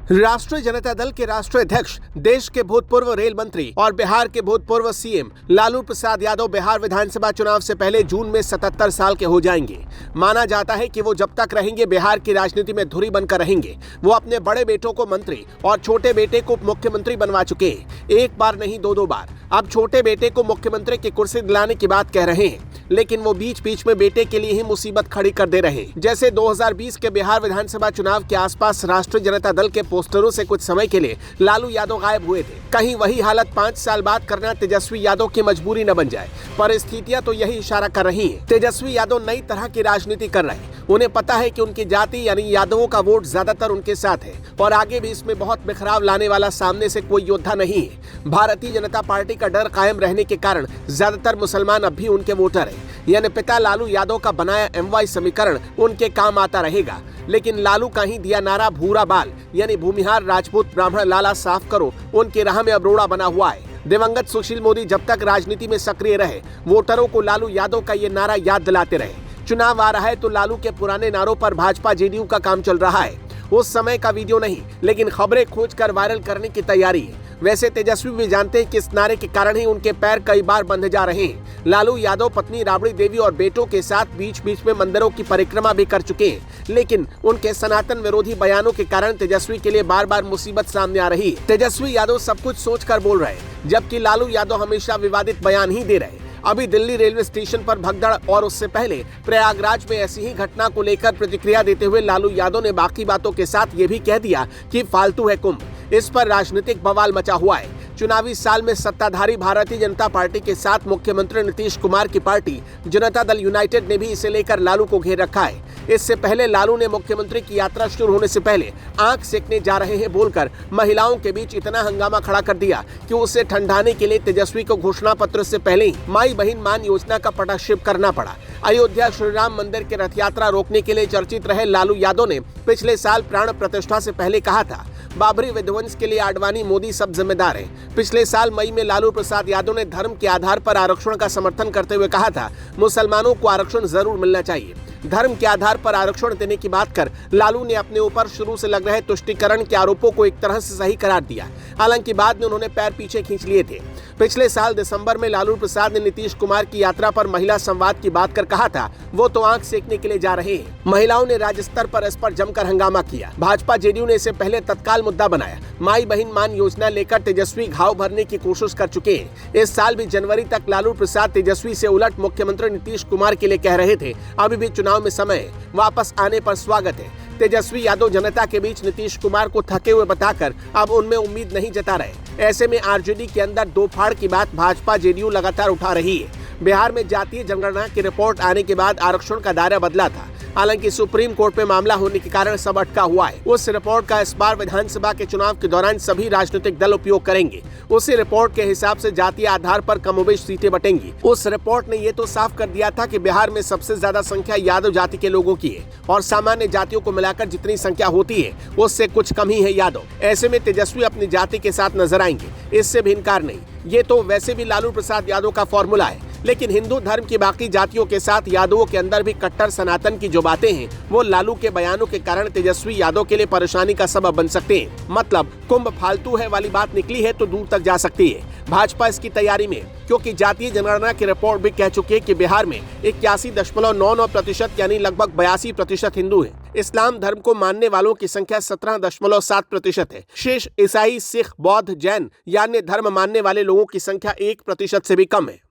राष्ट्रीय जनता दल के राष्ट्रीय अध्यक्ष, देश के भूतपूर्व रेल मंत्री और बिहार के भूतपूर्व सीएम लालू प्रसाद यादव बिहार विधानसभा चुनाव से पहले जून में 77 साल के हो जाएंगे। माना जाता है कि वो जब तक रहेंगे बिहार की राजनीति में धुरी बनकर रहेंगे। वो अपने बड़े बेटों को मंत्री और छोटे बेटे को मुख्यमंत्री बनवा चुके हैं, एक बार नहीं दो बार। अब छोटे बेटे को मुख्यमंत्री की कुर्सी दिलाने की बात कह रहे हैं, लेकिन वो बीच बीच में बेटे के लिए ही मुसीबत खड़ी कर दे रहे हैं। जैसे 2020 के बिहार विधानसभा चुनाव के आसपास राष्ट्रीय जनता दल के पोस्टरों से कुछ समय के लिए लालू यादव गायब हुए थे। कहीं वही हालत 5 साल बाद करना तेजस्वी यादव की मजबूरी न बन जाए। परिस्थितियां तो यही इशारा कर रही हैं। तेजस्वी यादव नई तरह की राजनीति कर रहे हैं। उन्हें पता है कि उनकी जाति यानी यादवों का वोट ज्यादातर उनके साथ है और आगे भी इसमें बहुत बिखराव लाने वाला सामने से कोई योद्धा नहीं है। भारतीय जनता पार्टी का डर कायम रहने के कारण ज्यादातर मुसलमान अब भी उनके वोटर हैं। यानी पिता लालू यादव का बनाया MY समीकरण उनके काम आता रहेगा। लेकिन लालू का ही दिया नारा भूरा बाल यानी भूमिहार राजपूत ब्राह्मण लाला साफ करो उनकी राह में अब रोड़ा बना हुआ है। दिवंगत सुशील मोदी जब तक राजनीति में सक्रिय रहे, वोटरों को लालू यादव का ये नारा याद दिलाते रहे। चुनाव आ रहा है तो लालू के पुराने नारों पर भाजपा JDU का काम चल रहा है। उस समय का वीडियो नहीं, लेकिन खबरें खोजकर वायरल करने की तैयारी है। वैसे तेजस्वी भी जानते हैं कि इस नारे के कारण ही उनके पैर कई बार बंध जा रहे हैं। लालू यादव पत्नी राबड़ी देवी और बेटों के साथ बीच बीच में मंदिरों की परिक्रमा भी कर चुके हैं, लेकिन उनके सनातन विरोधी बयानों के कारण तेजस्वी के लिए बार बार मुसीबत सामने आ रही है। तेजस्वी यादव सब कुछ सोचकर बोल रहे हैं, जबकि लालू यादव हमेशा विवादित बयान ही दे रहे हैं। अभी दिल्ली रेलवे स्टेशन पर भगदड़ और उससे पहले प्रयागराज में ऐसी ही घटना को लेकर प्रतिक्रिया देते हुए लालू यादव ने बाकी बातों के साथ ये भी कह दिया कि फालतू है कुंभ। इस पर राजनीतिक बवाल मचा हुआ है। चुनावी साल में सत्ताधारी भारतीय जनता पार्टी के साथ मुख्यमंत्री नीतीश कुमार की पार्टी जनता दल यूनाइटेड ने भी इसे लेकर लालू को घेर रखा है। इससे पहले लालू ने मुख्यमंत्री की यात्रा शुरू होने से पहले आंख सेकने जा रहे हैं बोलकर महिलाओं के बीच इतना हंगामा खड़ा कर दिया कि उसे ठंडाने के लिए तेजस्वी को घोषणा पत्र से पहले ही माई बहन मान योजना का पटाक्षेप करना पड़ा। अयोध्या श्री राम मंदिर की रथ यात्रा रोकने के लिए चर्चित रहे लालू यादव ने पिछले साल प्राण प्रतिष्ठा से पहले कहा था, बाबरी विध्वंस के लिए आडवाणी मोदी सब जिम्मेदार है। पिछले साल मई में लालू प्रसाद यादव ने धर्म के आधार पर आरक्षण का समर्थन करते हुए कहा था, मुसलमानों को आरक्षण जरूर मिलना चाहिए। धर्म के आधार पर आरक्षण देने की बात कर लालू ने अपने ऊपर शुरू से लग रहे तुष्टीकरण के आरोपों को एक तरह से सही करार दिया। हालांकि बाद में उन्होंने पैर पीछे खींच लिए थे। पिछले साल दिसंबर में लालू प्रसाद ने नीतीश कुमार की यात्रा पर महिला संवाद की बात कर कहा था, वो तो आंख सेकने के लिए जा रहे हैं। महिलाओं ने राज्य स्तर पर इस पर जमकर हंगामा किया। भाजपा JDU ने इसे पहले तत्काल मुद्दा बनाया। माई बहन मान योजना लेकर तेजस्वी घाव भरने की कोशिश कर चुके हैं। इस साल भी जनवरी तक लालू प्रसाद तेजस्वी से उलट मुख्यमंत्री नीतीश कुमार के लिए कह रहे थे, अभी भी चुनाव में समय है, वापस आने पर स्वागत है। तेजस्वी यादव जनता के बीच नीतीश कुमार को थके हुए बताकर अब उनमें उम्मीद नहीं जता रहे। ऐसे में RJD के अंदर दो फाड़ की बात भाजपा JDU लगातार उठा रही है। बिहार में जातीय जनगणना की रिपोर्ट आने के बाद आरक्षण का दायरा बदला था। हालांकि सुप्रीम कोर्ट में मामला होने के कारण सब अटका हुआ है। उस रिपोर्ट का इस बार विधानसभा के चुनाव के दौरान सभी राजनीतिक दल उपयोग करेंगे। उसी रिपोर्ट के हिसाब से जातीय आधार पर कमोबेश सीटें बटेंगी। उस रिपोर्ट ने ये तो साफ कर दिया था कि बिहार में सबसे ज्यादा संख्या यादव जाति के लोगों की है और सामान्य जातियों को मिलाकर जितनी संख्या होती है उससे कुछ कम ही है यादव। ऐसे में तेजस्वी अपनी जाति के साथ नजर आएंगे, इससे भी इनकार नहीं। ये तो वैसे भी लालू प्रसाद यादव का फॉर्मूला है, लेकिन हिंदू धर्म की बाकी जातियों के साथ यादवों के अंदर भी कट्टर सनातन की जो बातें हैं वो लालू के बयानों के कारण तेजस्वी यादव के लिए परेशानी का सबब बन सकते हैं। मतलब कुंभ फालतू है वाली बात निकली है तो दूर तक जा सकती है। भाजपा इसकी तैयारी में, क्योंकि जातीय जनगणना की रिपोर्ट भी कह चुकी है कि बिहार में 81.99% यानी लगभग 82% हिंदू है। इस्लाम धर्म को मानने वालों की संख्या 17.7% है। शेष ईसाई, सिख, बौद्ध, जैन या अन्य धर्म मानने वाले लोगों की संख्या 1% से भी कम है।